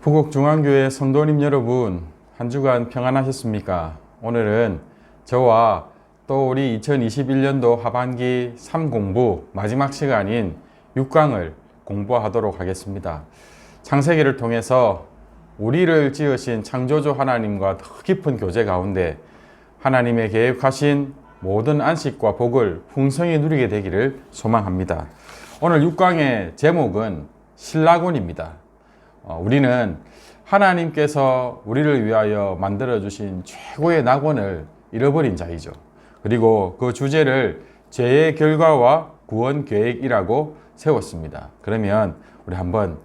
부곡중앙교회 성도님 여러분, 한 주간 평안하셨습니까? 오늘은 저와 또 우리 2021년도 하반기 3공부 마지막 시간인 6강을 공부하도록 하겠습니다. 창세기를 통해서 우리를 지으신 창조주 하나님과 더 깊은 교제 가운데 하나님의 계획하신 모든 안식과 복을 풍성히 누리게 되기를 소망합니다. 오늘 6강의 제목은 신라곤입니다. 우리는 하나님께서 우리를 위하여 만들어주신 최고의 낙원을 잃어버린 자이죠. 그리고 그 주제를 죄의 결과와 구원 계획이라고 세웠습니다. 그러면 우리 한번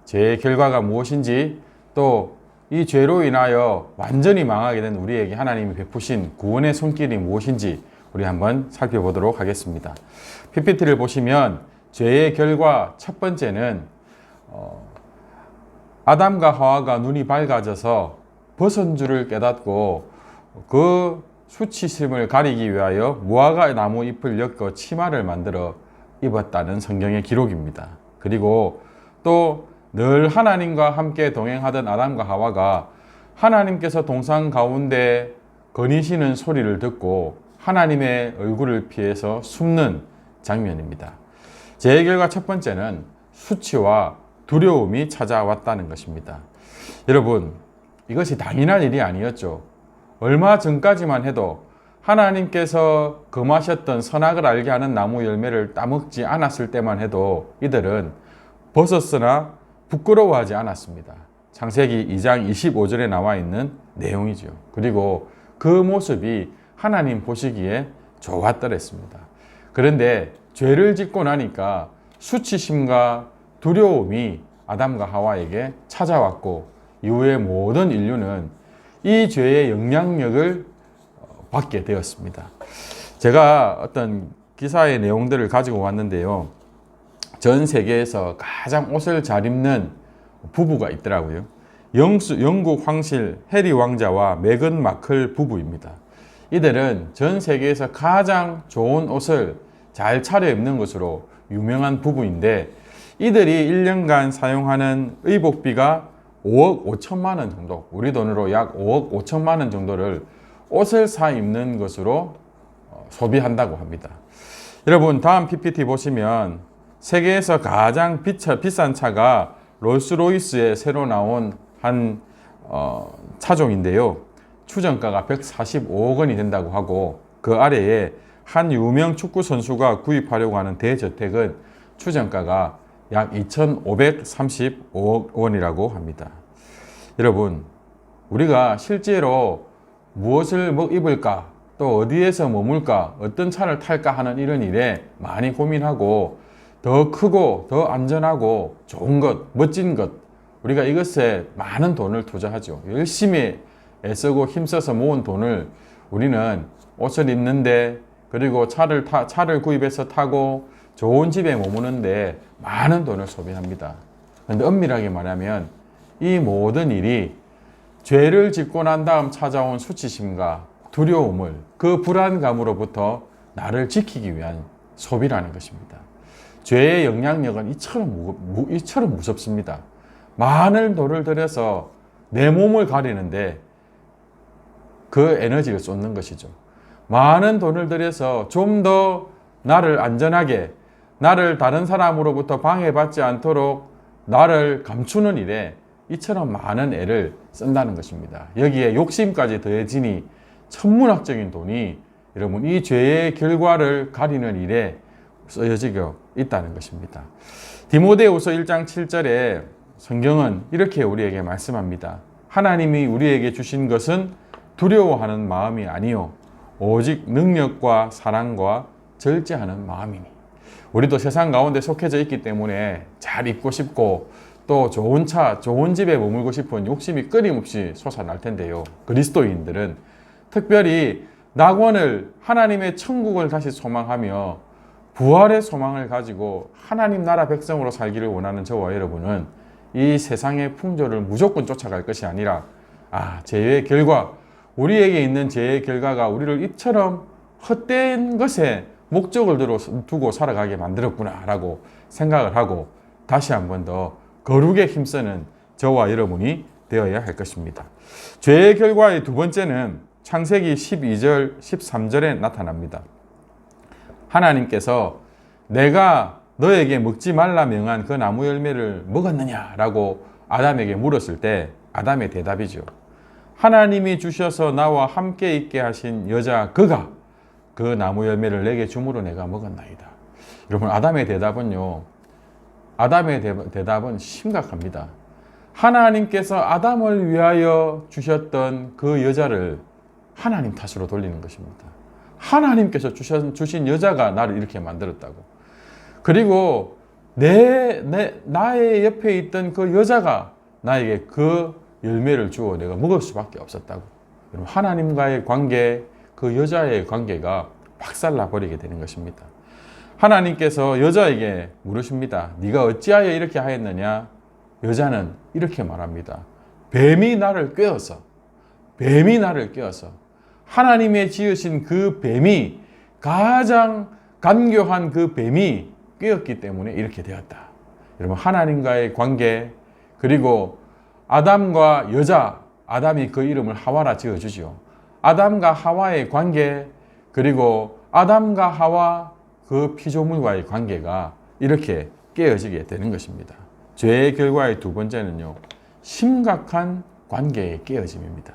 죄의 결과가 무엇인지, 또 이 죄로 인하여 완전히 망하게 된 우리에게 하나님이 베푸신 구원의 손길이 무엇인지 우리 한번 살펴보도록 하겠습니다. PPT를 보시면 죄의 결과 첫 번째는 아담과 하와가 눈이 밝아져서 벗은 줄을 깨닫고 그 수치심을 가리기 위하여 무화과 나무 잎을 엮어 치마를 만들어 입었다는 성경의 기록입니다. 그리고 또 늘 하나님과 함께 동행하던 아담과 하와가 하나님께서 동산 가운데 거니시는 소리를 듣고 하나님의 얼굴을 피해서 숨는 장면입니다. 죄의 결과 첫 번째는 수치와 두려움이 찾아왔다는 것입니다. 여러분, 이것이 당연한 일이 아니었죠. 얼마 전까지만 해도 하나님께서 금하셨던 선악을 알게 하는 나무 열매를 따먹지 않았을 때만 해도 이들은 벗었으나 부끄러워하지 않았습니다. 창세기 2장 25절에 나와 있는 내용이죠. 그리고 그 모습이 하나님 보시기에 좋았더랬습니다. 그런데 죄를 짓고 나니까 수치심과 두려움이 아담과 하와에게 찾아왔고, 이후에 모든 인류는 이 죄의 영향력을 받게 되었습니다. 제가 어떤 기사의 내용들을 가지고 왔는데요. 전 세계에서 가장 옷을 잘 입는 부부가 있더라고요. 영국 황실 해리 왕자와 메건 마클 부부입니다. 이들은 전 세계에서 가장 좋은 옷을 잘 차려입는 것으로 유명한 부부인데, 이들이 1년간 사용하는 의복비가 5억 5천만 원 정도, 우리 돈으로 약 5억 5천만 원 정도를 옷을 사 입는 것으로 소비한다고 합니다. 여러분, 다음 PPT 보시면 세계에서 가장 비싼 차가 롤스로이스의 새로 나온 한 차종인데요. 추정가가 145억 원이 된다고 하고, 그 아래에 한 유명 축구 선수가 구입하려고 하는 대저택은 추정가가 약 2,535억 원이라고 합니다. 여러분, 우리가 실제로 무엇을 입을까, 또 어디에서 머물까, 어떤 차를 탈까 하는 이런 일에 많이 고민하고, 더 크고 더 안전하고 좋은 것, 멋진 것, 우리가 이것에 많은 돈을 투자하죠. 열심히 애쓰고 힘써서 모은 돈을 우리는 옷을 입는데, 그리고 차를 구입해서 타고 좋은 집에 머무는데 많은 돈을 소비합니다. 그런데 엄밀하게 말하면 이 모든 일이 죄를 짓고 난 다음 찾아온 수치심과 두려움을, 그 불안감으로부터 나를 지키기 위한 소비라는 것입니다. 죄의 영향력은 이처럼 무섭습니다. 많은 돈을 들여서 내 몸을 가리는데 그 에너지를 쏟는 것이죠. 많은 돈을 들여서 좀 더 나를 안전하게, 나를 다른 사람으로부터 방해받지 않도록 나를 감추는 일에 이처럼 많은 애를 쓴다는 것입니다. 여기에 욕심까지 더해지니 천문학적인 돈이 여러분 이 죄의 결과를 가리는 일에 쓰여지고 있다는 것입니다. 디모데후서 1장 7절에 성경은 이렇게 우리에게 말씀합니다. 하나님이 우리에게 주신 것은 두려워하는 마음이 아니요 오직 능력과 사랑과 절제하는 마음이니. 우리도 세상 가운데 속해져 있기 때문에 잘 입고 싶고, 또 좋은 차, 좋은 집에 머물고 싶은 욕심이 끊임없이 솟아날 텐데요. 그리스도인들은 특별히 낙원을, 하나님의 천국을 다시 소망하며 부활의 소망을 가지고 하나님 나라 백성으로 살기를 원하는 저와 여러분은 이 세상의 풍조를 무조건 쫓아갈 것이 아니라, 죄의 결과, 우리에게 있는 죄의 결과가 우리를 이처럼 헛된 것에 목적을 두고 살아가게 만들었구나 라고 생각을 하고 다시 한 번 더 거룩에 힘쓰는 저와 여러분이 되어야 할 것입니다. 죄의 결과의 두 번째는 창세기 12절, 13절에 나타납니다. 하나님께서 내가 너에게 먹지 말라 명한 그 나무 열매를 먹었느냐라고 아담에게 물었을 때 아담의 대답이죠. 하나님이 주셔서 나와 함께 있게 하신 여자 그가 그 나무 열매를 내게 주므로 내가 먹었나이다. 여러분, 아담의 대답은요, 아담의 대답은 심각합니다. 하나님께서 아담을 위하여 주셨던 그 여자를 하나님 탓으로 돌리는 것입니다. 하나님께서 주신 여자가 나를 이렇게 만들었다고. 그리고 나의 옆에 있던 그 여자가 나에게 그 열매를 주어 내가 먹을 수밖에 없었다고. 여러분, 하나님과의 관계, 그 여자의 관계가 박살나 버리게 되는 것입니다. 하나님께서 여자에게 물으십니다. 네가 어찌하여 이렇게 하였느냐? 여자는 이렇게 말합니다. 뱀이 나를 꿰어서 하나님의 지으신 그 뱀이, 가장 간교한 그 뱀이 꿰었기 때문에 이렇게 되었다. 여러분, 하나님과의 관계, 그리고 아담과 여자, 아담이 그 이름을 하와라 지어주죠. 아담과 하와의 관계, 그리고 아담과 하와 그 피조물과의 관계가 이렇게 깨어지게 되는 것입니다. 죄의 결과의 두 번째는요, 심각한 관계의 깨어짐입니다.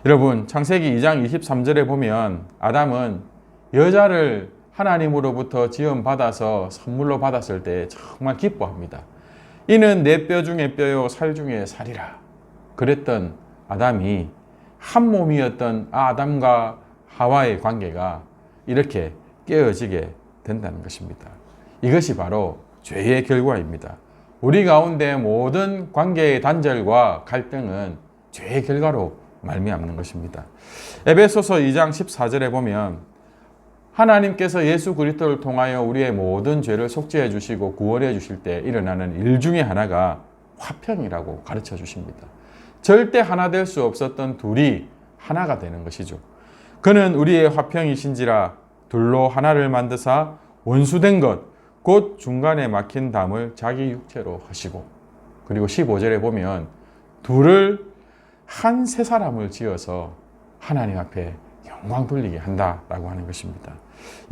여러분, 창세기 2장 23절에 보면 아담은 여자를 하나님으로부터 지음받아서 선물로 받았을 때 정말 기뻐합니다. 이는 내 뼈 중에 뼈요 살 중에 살이라. 그랬던 아담이 한 몸이었던 아담과 하와의 관계가 이렇게 깨어지게 된다는 것입니다. 이것이 바로 죄의 결과입니다. 우리 가운데 모든 관계의 단절과 갈등은 죄의 결과로 말미암는 것입니다. 에베소서 2장 14절에 보면 하나님께서 예수 그리스도를 통하여 우리의 모든 죄를 속죄해 주시고 구원해 주실 때 일어나는 일 중에 하나가 화평이라고 가르쳐 주십니다. 절대 하나 될 수 없었던 둘이 하나가 되는 것이죠. 그는 우리의 화평이신지라 둘로 하나를 만드사 원수된 것 곧 중간에 막힌 담을 자기 육체로 하시고, 그리고 15절에 보면 둘을 한 세 사람을 지어서 하나님 앞에 영광 돌리게 한다라고 하는 것입니다.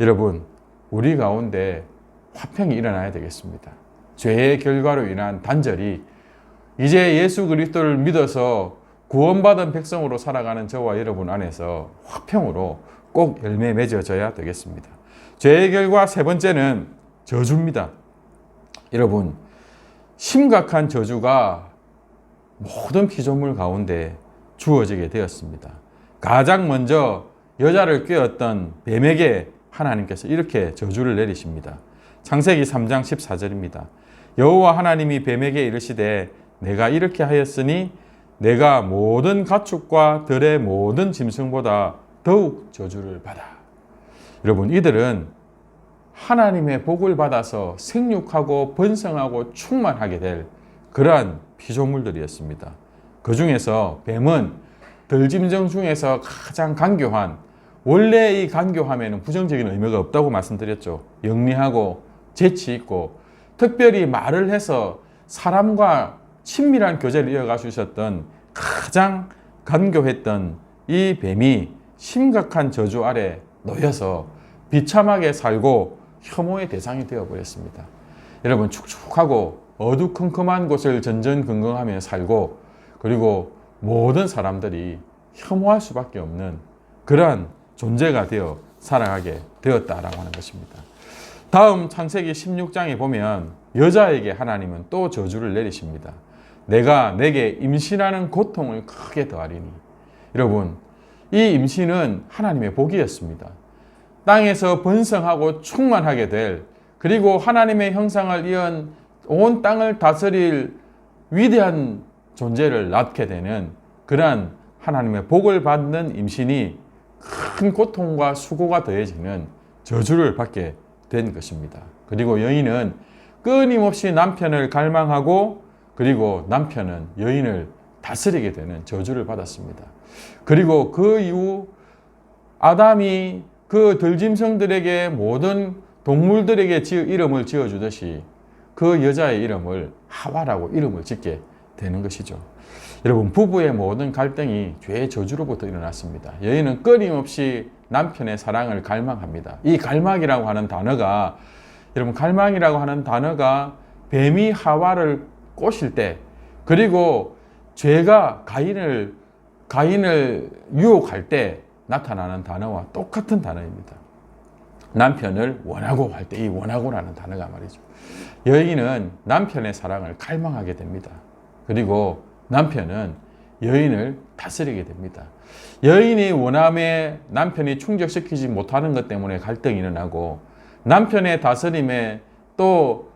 여러분, 우리 가운데 화평이 일어나야 되겠습니다. 죄의 결과로 인한 단절이 이제 예수 그리스도를 믿어서 구원받은 백성으로 살아가는 저와 여러분 안에서 화평으로 꼭 열매 맺어져야 되겠습니다. 죄의 결과 세 번째는 저주입니다. 여러분, 심각한 저주가 모든 피조물 가운데 주어지게 되었습니다. 가장 먼저 여자를 꿰었던 뱀에게 하나님께서 이렇게 저주를 내리십니다. 창세기 3장 14절입니다. 여호와 하나님이 뱀에게 이르시되 내가 이렇게 하였으니 내가 모든 가축과 들의 모든 짐승보다 더욱 저주를 받아. 여러분, 이들은 하나님의 복을 받아서 생육하고 번성하고 충만하게 될 그러한 피조물들이었습니다. 그 중에서 뱀은 들짐승 중에서 가장 간교한, 원래 이 간교함에는 부정적인 의미가 없다고 말씀드렸죠. 영리하고 재치 있고 특별히 말을 해서 사람과 친밀한 교제를 이어가 주셨던 가장 간교했던 이 뱀이 심각한 저주 아래 놓여서 비참하게 살고 혐오의 대상이 되어버렸습니다. 여러분, 축축하고 어두컴컴한 곳을 전전긍긍하며 살고, 그리고 모든 사람들이 혐오할 수밖에 없는 그러한 존재가 되어 살아가게 되었다라고 하는 것입니다. 다음 창세기 16장에 보면 여자에게 하나님은 또 저주를 내리십니다. 내가 내게 임신하는 고통을 크게 더하리니. 여러분, 이 임신은 하나님의 복이었습니다. 땅에서 번성하고 충만하게 될, 그리고 하나님의 형상을 이은 온 땅을 다스릴 위대한 존재를 낳게 되는 그러한 하나님의 복을 받는 임신이 큰 고통과 수고가 더해지는 저주를 받게 된 것입니다. 그리고 여인은 끊임없이 남편을 갈망하고, 그리고 남편은 여인을 다스리게 되는 저주를 받았습니다. 그리고 그 이후 아담이 그 들짐승들에게, 모든 동물들에게 이름을 지어주듯이 그 여자의 이름을 하와라고 이름을 짓게 되는 것이죠. 여러분, 부부의 모든 갈등이 죄의 저주로부터 일어났습니다. 여인은 끊임없이 남편의 사랑을 갈망합니다. 이 갈망이라고 하는 단어가, 여러분, 갈망이라고 하는 단어가 뱀이 하와를 꼬실 때, 그리고 죄가 가인을 유혹할 때 나타나는 단어와 똑같은 단어입니다. 남편을 원하고 할 때 이 원하고라는 단어가 말이죠. 여인은 남편의 사랑을 갈망하게 됩니다. 그리고 남편은 여인을 다스리게 됩니다. 여인의 원함에 남편이 충족시키지 못하는 것 때문에 갈등이 일어나고, 남편의 다스림에 또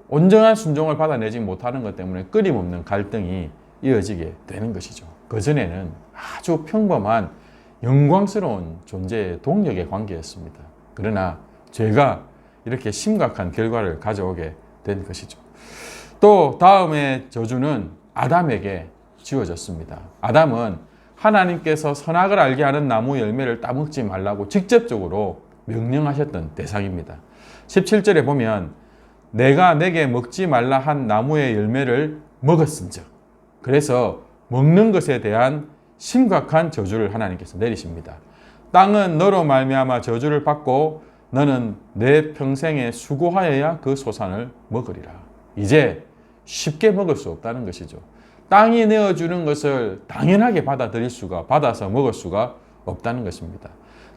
온전한 순종을 받아내지 못하는 것 때문에 끊임없는 갈등이 이어지게 되는 것이죠. 그전에는 아주 평범한 영광스러운 존재의 동력의 관계였습니다. 그러나 죄가 이렇게 심각한 결과를 가져오게 된 것이죠. 또 다음의 저주는 아담에게 지어졌습니다. 아담은 하나님께서 선악을 알게 하는 나무 열매를 따먹지 말라고 직접적으로 명령하셨던 대상입니다. 17절에 보면 내가 내게 먹지 말라 한 나무의 열매를 먹었은즉, 그래서 먹는 것에 대한 심각한 저주를 하나님께서 내리십니다. 땅은 너로 말미암아 저주를 받고 너는 내 평생에 수고하여야 그 소산을 먹으리라. 이제 쉽게 먹을 수 없다는 것이죠. 땅이 내어주는 것을 당연하게 받아서 먹을 수가 없다는 것입니다.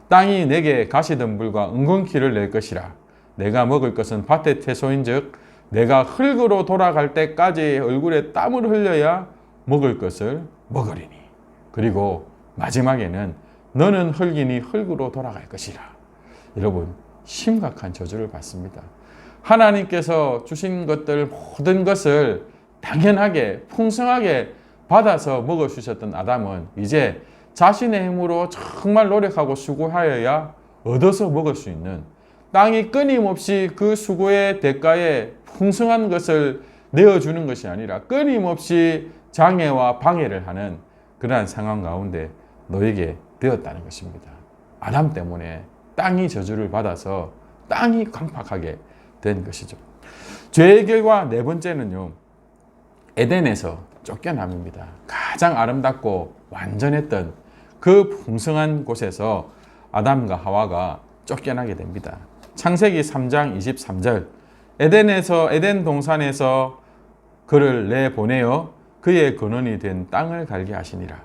땅이 내게 가시덤불과 은근키를 낼 것이라. 내가 먹을 것은 밭의 채소인즉 내가 흙으로 돌아갈 때까지 얼굴에 땀을 흘려야 먹을 것을 먹으리니. 그리고 마지막에는 너는 흙이니 흙으로 돌아갈 것이라. 여러분, 심각한 저주를 받습니다. 하나님께서 주신 것들 모든 것을 당연하게 풍성하게 받아서 먹어주셨던 아담은 이제 자신의 힘으로 정말 노력하고 수고하여야 얻어서 먹을 수 있는, 땅이 끊임없이 그 수고의 대가에 풍성한 것을 내어주는 것이 아니라 끊임없이 장애와 방해를 하는 그러한 상황 가운데 놓이게 되었다는 것입니다. 아담 때문에 땅이 저주를 받아서 땅이 강팍하게 된 것이죠. 죄의 결과 네 번째는요, 에덴에서 쫓겨남입니다. 가장 아름답고 완전했던 그 풍성한 곳에서 아담과 하와가 쫓겨나게 됩니다. 창세기 3장 23절, 에덴 동산에서 그를 내보내어 그의 근원이 된 땅을 갈게 하시니라.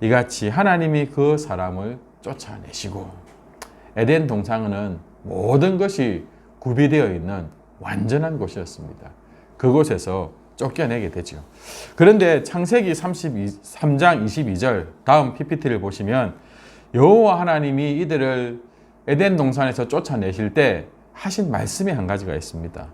이같이 하나님이 그 사람을 쫓아내시고, 에덴 동산은 모든 것이 구비되어 있는 완전한 곳이었습니다. 그곳에서 쫓겨내게 되죠. 그런데 창세기 3장 22절 다음 PPT를 보시면 여호와 하나님이 이들을 에덴 동산에서 쫓아내실 때 하신 말씀이 한 가지가 있습니다.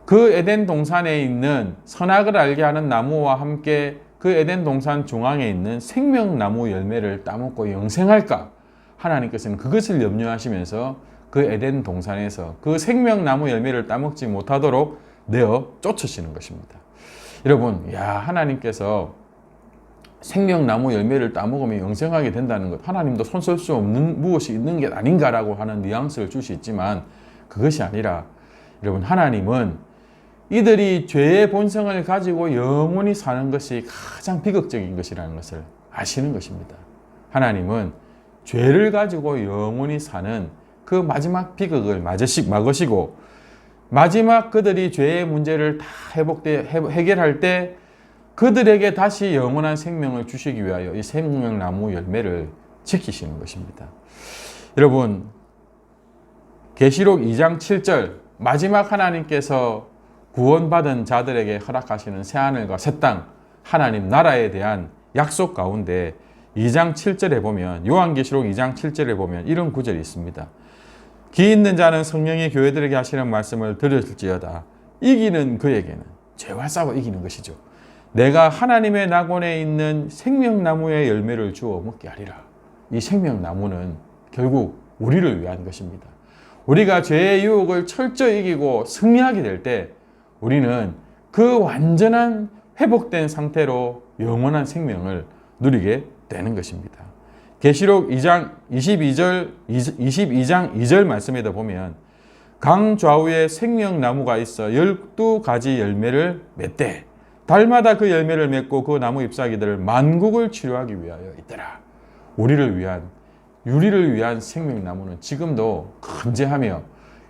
그 에덴 동산에 있는 선악을 알게 하는 나무와 함께 그 에덴 동산 중앙에 있는 생명나무 열매를 따먹고 영생할까? 하나님께서는 그것을 염려하시면서 그 에덴 동산에서 그 생명나무 열매를 따먹지 못하도록 내어 쫓으시는 것입니다. 여러분, 하나님께서 생명나무 열매를 따먹으면 영생하게 된다는 것, 하나님도 손쓸 수 없는 무엇이 있는 게 아닌가라고 하는 뉘앙스를 줄 수 있지만 그것이 아니라, 여러분, 하나님은 이들이 죄의 본성을 가지고 영원히 사는 것이 가장 비극적인 것이라는 것을 아시는 것입니다. 하나님은 죄를 가지고 영원히 사는 그 마지막 비극을 막으시고, 마지막 그들이 죄의 문제를 다 해결할 때 그들에게 다시 영원한 생명을 주시기 위하여 이 생명나무 열매를 지키시는 것입니다. 여러분, 계시록 2장 7절, 마지막 하나님께서 구원받은 자들에게 허락하시는 새하늘과 새 땅, 하나님 나라에 대한 약속 가운데 2장 7절에 보면, 요한계시록 2장 7절에 보면 이런 구절이 있습니다. 기 있는 자는 성령이 교회들에게 하시는 말씀을 들을지어다. 이기는 그에게는, 죄와 싸워 이기는 것이죠, 내가 하나님의 낙원에 있는 생명나무의 열매를 주어 먹게 하리라. 이 생명나무는 결국 우리를 위한 것입니다. 우리가 죄의 유혹을 철저히 이기고 승리하게 될 때 우리는 그 완전한 회복된 상태로 영원한 생명을 누리게 되는 것입니다. 계시록 2장 2절 말씀에도 보면 강 좌우에 생명나무가 있어 12가지 열매를 맺되 달마다 그 열매를 맺고 그 나무 잎사귀들을 만국을 치료하기 위하여 있더라. 우리를 위한 생명나무는 지금도 건재하며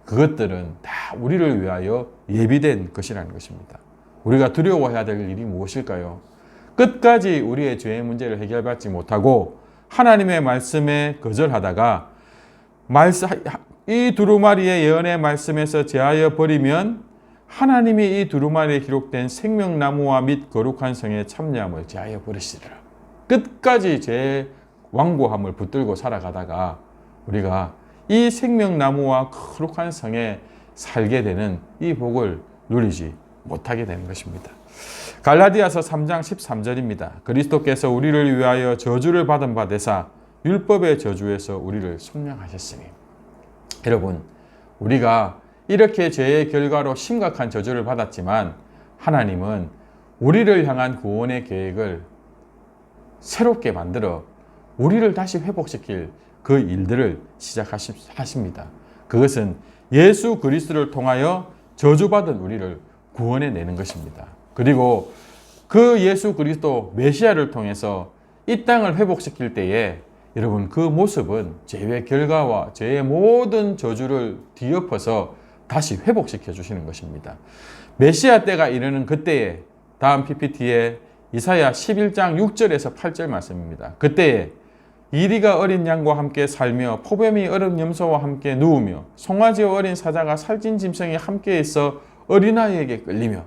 그것들은 다 우리를 위하여 예비된 것이라는 것입니다. 우리가 두려워해야 될 일이 무엇일까요? 끝까지 우리의 죄의 문제를 해결받지 못하고 하나님의 말씀에 거절하다가 이 두루마리의 예언의 말씀에서 제하여 버리면 하나님이 이 두루마리에 기록된 생명나무와 및 거룩한 성에 참여함을 제하여 버리시리라. 끝까지 죄의 완고함을 붙들고 살아가다가 우리가 이 생명나무와 거룩한 성에 살게 되는 이 복을 누리지 못하게 되는 것입니다. 갈라디아서 3장 13절입니다. 그리스도께서 우리를 위하여 저주를 받은 바 되사 율법의 저주에서 우리를 속량하셨으니. 여러분, 우리가 이렇게 죄의 결과로 심각한 저주를 받았지만 하나님은 우리를 향한 구원의 계획을 새롭게 만들어 우리를 다시 회복시킬 그 일들을 시작하십니다. 그것은 예수 그리스도를 통하여 저주받은 우리를 구원해내는 것입니다. 그리고 그 예수 그리스도 메시아를 통해서 이 땅을 회복시킬 때에 여러분 그 모습은 죄의 결과와 죄의 모든 저주를 뒤엎어서 다시 회복시켜 주시는 것입니다. 메시아 때가 이르는 그때에 다음 PPT에 이사야 11장 6절에서 8절 말씀입니다. 그때에 이리가 어린 양과 함께 살며 포뱀이 어린 염소와 함께 누우며 송아지와 어린 사자가 살찐 짐승이 함께 있어 어린아이에게 끌리며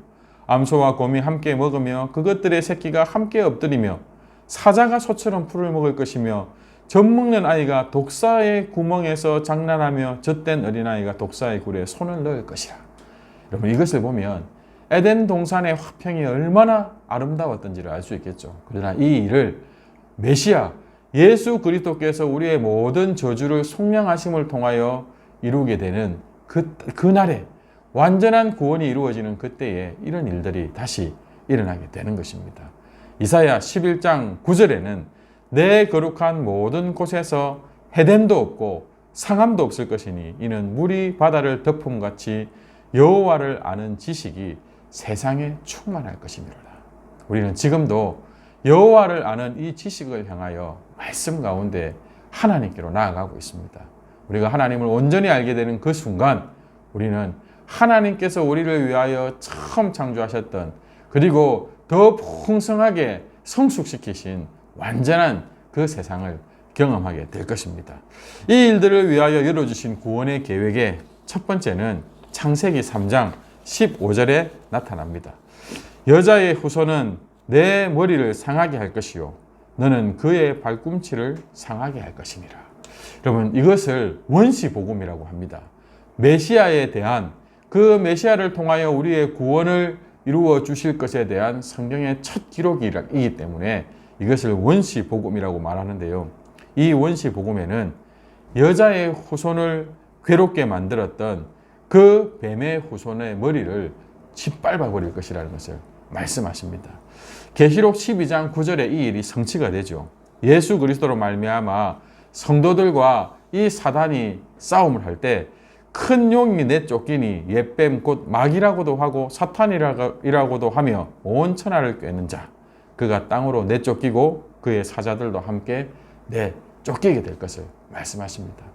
암소와 곰이 함께 먹으며 그것들의 새끼가 함께 엎드리며 사자가 소처럼 풀을 먹을 것이며 젖먹는 아이가 독사의 구멍에서 장난하며 젖된 어린아이가 독사의 굴에 손을 넣을 것이라. 여러분 이것을 보면 에덴 동산의 화평이 얼마나 아름다웠던지를 알 수 있겠죠. 그러나 이 일을 메시아 예수 그리스도께서 우리의 모든 저주를 속량하심을 통하여 이루게 되는 그날에 완전한 구원이 이루어지는 그때에 이런 일들이 다시 일어나게 되는 것입니다. 이사야 11장 9절에는 내 거룩한 모든 곳에서 해됨도 없고 상함도 없을 것이니 이는 물이 바다를 덮음같이 여호와를 아는 지식이 세상에 충만할 것이니라. 우리는 지금도 여호와를 아는 이 지식을 향하여 말씀 가운데 하나님께로 나아가고 있습니다. 우리가 하나님을 온전히 알게 되는 그 순간 우리는 하나님께서 우리를 위하여 처음 창조하셨던 그리고 더 풍성하게 성숙시키신 완전한 그 세상을 경험하게 될 것입니다. 이 일들을 위하여 열어주신 구원의 계획의 첫 번째는 창세기 3장 15절에 나타납니다. 여자의 후손은 내 머리를 상하게 할 것이요 너는 그의 발꿈치를 상하게 할 것이니라. 여러분 이것을 원시복음이라고 합니다. 메시아에 대한 그 메시아를 통하여 우리의 구원을 이루어 주실 것에 대한 성경의 첫 기록이기 때문에 이것을 원시복음이라고 말하는데요. 이 원시복음에는 여자의 후손을 괴롭게 만들었던 그 뱀의 후손의 머리를 짓밟아 버릴 것이라는 것을 말씀하십니다. 계시록 12장 9절에 이 일이 성취가 되죠. 예수 그리스도로 말미암아 성도들과 이 사단이 싸움을 할 때 큰 용이 내쫓기니 옛뱀 곧 마귀라고도 하고 사탄이라고도 하며 온 천하를 꿰는 자 그가 땅으로 내쫓기고 그의 사자들도 함께 내쫓기게 될 것을 말씀하십니다.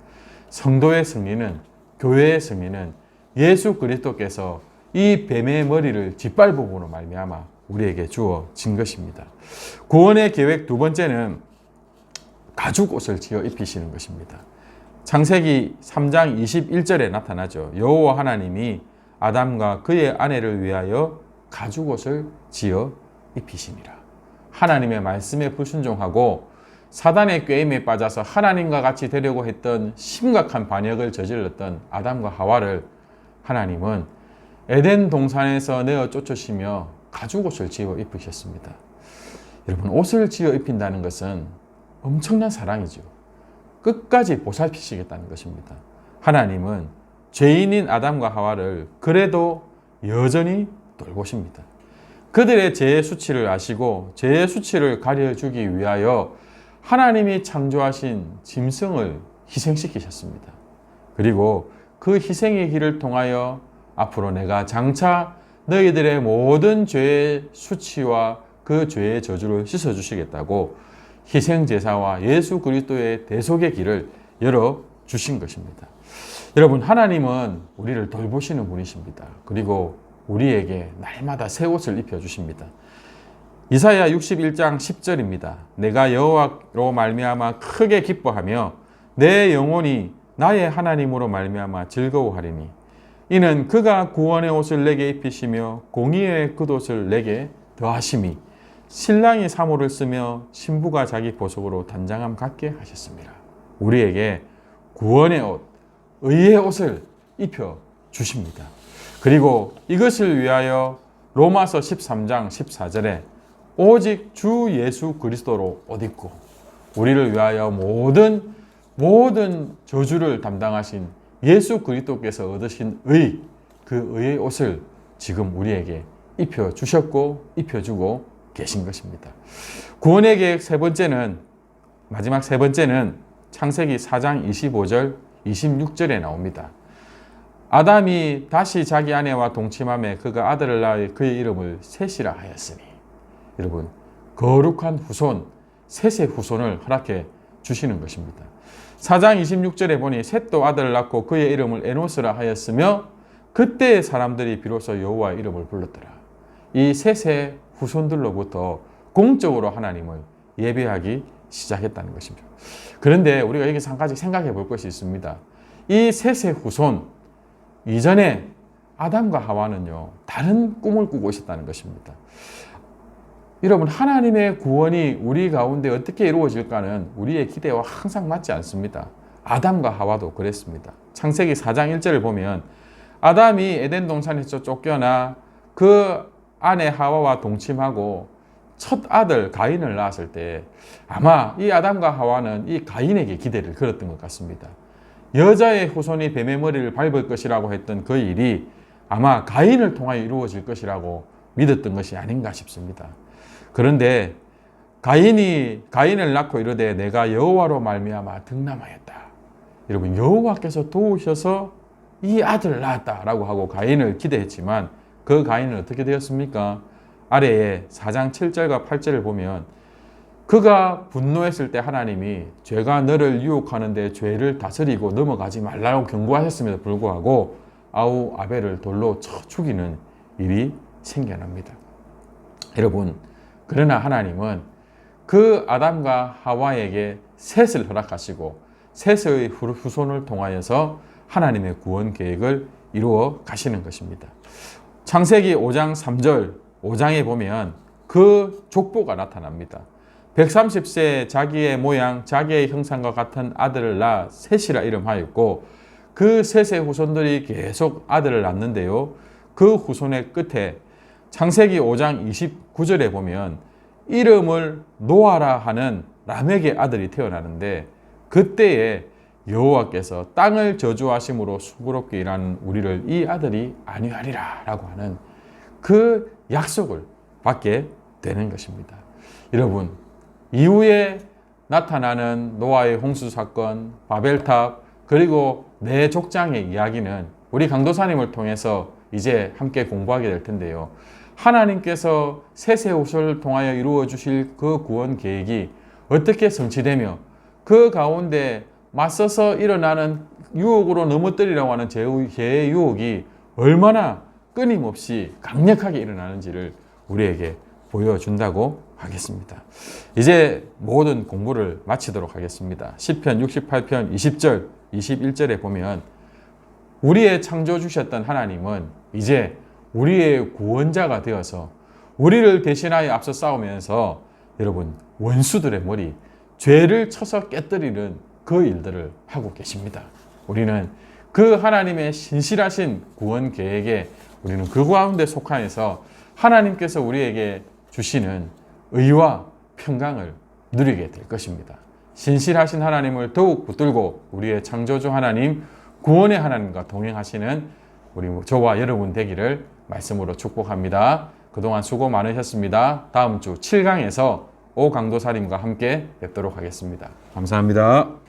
성도의 승리는 교회의 승리는 예수 그리스도께서 이 뱀의 머리를 짓밟음으로 말미암아 우리에게 주어진 것입니다. 구원의 계획 두 번째는 가죽옷을 지어 입히시는 것입니다. 창세기 3장 21절에 나타나죠. 여호와 하나님이 아담과 그의 아내를 위하여 가죽옷을 지어 입히시니라. 하나님의 말씀에 불순종하고 사단의 꾀임에 빠져서 하나님과 같이 되려고 했던 심각한 반역을 저질렀던 아담과 하와를 하나님은 에덴 동산에서 내어 쫓으시며 가죽옷을 지어 입히셨습니다. 여러분 옷을 지어 입힌다는 것은 엄청난 사랑이죠. 끝까지 보살피시겠다는 것입니다. 하나님은 죄인인 아담과 하와를 그래도 여전히 돌보십니다. 그들의 죄의 수치를 아시고 죄의 수치를 가려주기 위하여 하나님이 창조하신 짐승을 희생시키셨습니다. 그리고 그 희생의 길을 통하여 앞으로 내가 장차 너희들의 모든 죄의 수치와 그 죄의 저주를 씻어주시겠다고 희생제사와 예수 그리스도의 대속의 길을 열어주신 것입니다. 여러분, 하나님은 우리를 돌보시는 분이십니다. 그리고 우리에게 날마다 새 옷을 입혀주십니다. 이사야 61장 10절입니다. 내가 여호와로 말미암아 크게 기뻐하며 내 영혼이 나의 하나님으로 말미암아 즐거워하리니 이는 그가 구원의 옷을 내게 입히시며 공의의 겉옷을 내게 더하심이 신랑이 사모를 쓰며 신부가 자기 보석으로 단장함 같게 하셨습니다. 우리에게 구원의 옷, 의의 옷을 입혀 주십니다. 그리고 이것을 위하여 로마서 13장 14절에 오직 주 예수 그리스도로 옷 입고 우리를 위하여 모든 저주를 담당하신 예수 그리스도께서 얻으신 그 의의 옷을 지금 우리에게 입혀주셨고 입혀주고 계신 것입니다. 구원의 계획 마지막 세 번째는 창세기 4장 25절 26절에 나옵니다. 아담이 다시 자기 아내와 동침함에 그가 아들을 낳아 그의 이름을 셋이라 하였으니, 여러분, 거룩한 후손, 셋의 후손을 허락해 주시는 것입니다. 4장 26절에 보니 셋도 아들을 낳고 그의 이름을 에노스라 하였으며 그때의 사람들이 비로소 여호와의 이름을 불렀더라. 이 셋의 후손들로부터 공적으로 하나님을 예배하기 시작했다는 것입니다. 그런데 우리가 여기서 한 가지 생각해 볼 것이 있습니다. 이 셋의 후손 이전에 아담과 하와는요, 다른 꿈을 꾸고 있었다는 것입니다. 여러분, 하나님의 구원이 우리 가운데 어떻게 이루어질까는 우리의 기대와 항상 맞지 않습니다. 아담과 하와도 그랬습니다. 창세기 4장 1절을 보면 아담이 에덴 동산에서 쫓겨나 그 아내 하와와 동침하고 첫 아들 가인을 낳았을 때 아마 이 아담과 하와는 이 가인에게 기대를 걸었던 것 같습니다. 여자의 후손이 뱀의 머리를 밟을 것이라고 했던 그 일이 아마 가인을 통하여 이루어질 것이라고 믿었던 것이 아닌가 싶습니다. 그런데 가인을 낳고 이르되 내가 여호와로 말미암아 득남하였다. 여러분, 여호와께서 도우셔서 이 아들을 낳았다라고 하고 가인을 기대했지만 그 가인은 어떻게 되었습니까? 아래에 4장 7절과 8절을 보면 그가 분노했을 때 하나님이 죄가 너를 유혹하는데 죄를 다스리고 넘어가지 말라고 경고하셨음에도 불구하고 아우 아벨을 돌로 쳐 죽이는 일이 생겨납니다. 여러분, 그러나 하나님은 그 아담과 하와에게 셋을 허락하시고 셋의 후손을 통하여서 하나님의 구원 계획을 이루어 가시는 것입니다. 창세기 5장 3절 5장에 보면 그 족보가 나타납니다. 130세 자기의 모양 자기의 형상과 같은 아들을 낳아 셋이라 이름하였고 그 셋의 후손들이 계속 아들을 낳는데요, 그 후손의 끝에 창세기 5장 29절에 보면 이름을 노아라 하는 람에게 아들이 태어나는데 그때에 여호와께서 땅을 저주하심으로 수고롭게 일하는 우리를 이 아들이 안위하리라 라고 하는 그 약속을 받게 되는 것입니다. 여러분, 이후에 나타나는 노아의 홍수 사건, 바벨탑, 그리고 내 족장의 이야기는 우리 강도사님을 통해서 이제 함께 공부하게 될 텐데요. 하나님께서 셋의 후손을 통하여 이루어 주실 그 구원 계획이 어떻게 성취되며 그 가운데 맞서서 일어나는 유혹으로 넘어뜨리려고 하는 죄의 유혹이 얼마나 끊임없이 강력하게 일어나는지를 우리에게 보여준다고 하겠습니다. 이제 모든 공부를 마치도록 하겠습니다. 시편 68편 20절, 21절에 보면 우리의 창조주셨던 하나님은 이제 우리의 구원자가 되어서 우리를 대신하여 앞서 싸우면서 여러분, 원수들의 머리, 죄를 쳐서 깨뜨리는 그 일들을 하고 계십니다. 우리는 그 하나님의 신실하신 구원 계획에 우리는 그 가운데 속하여서 하나님께서 우리에게 주시는 의와 평강을 누리게 될 것입니다. 신실하신 하나님을 더욱 붙들고 우리의 창조주 하나님, 구원의 하나님과 동행하시는 저와 여러분 되기를 말씀으로 축복합니다. 그동안 수고 많으셨습니다. 다음 주 7강에서 오강도사님과 함께 뵙도록 하겠습니다. 감사합니다.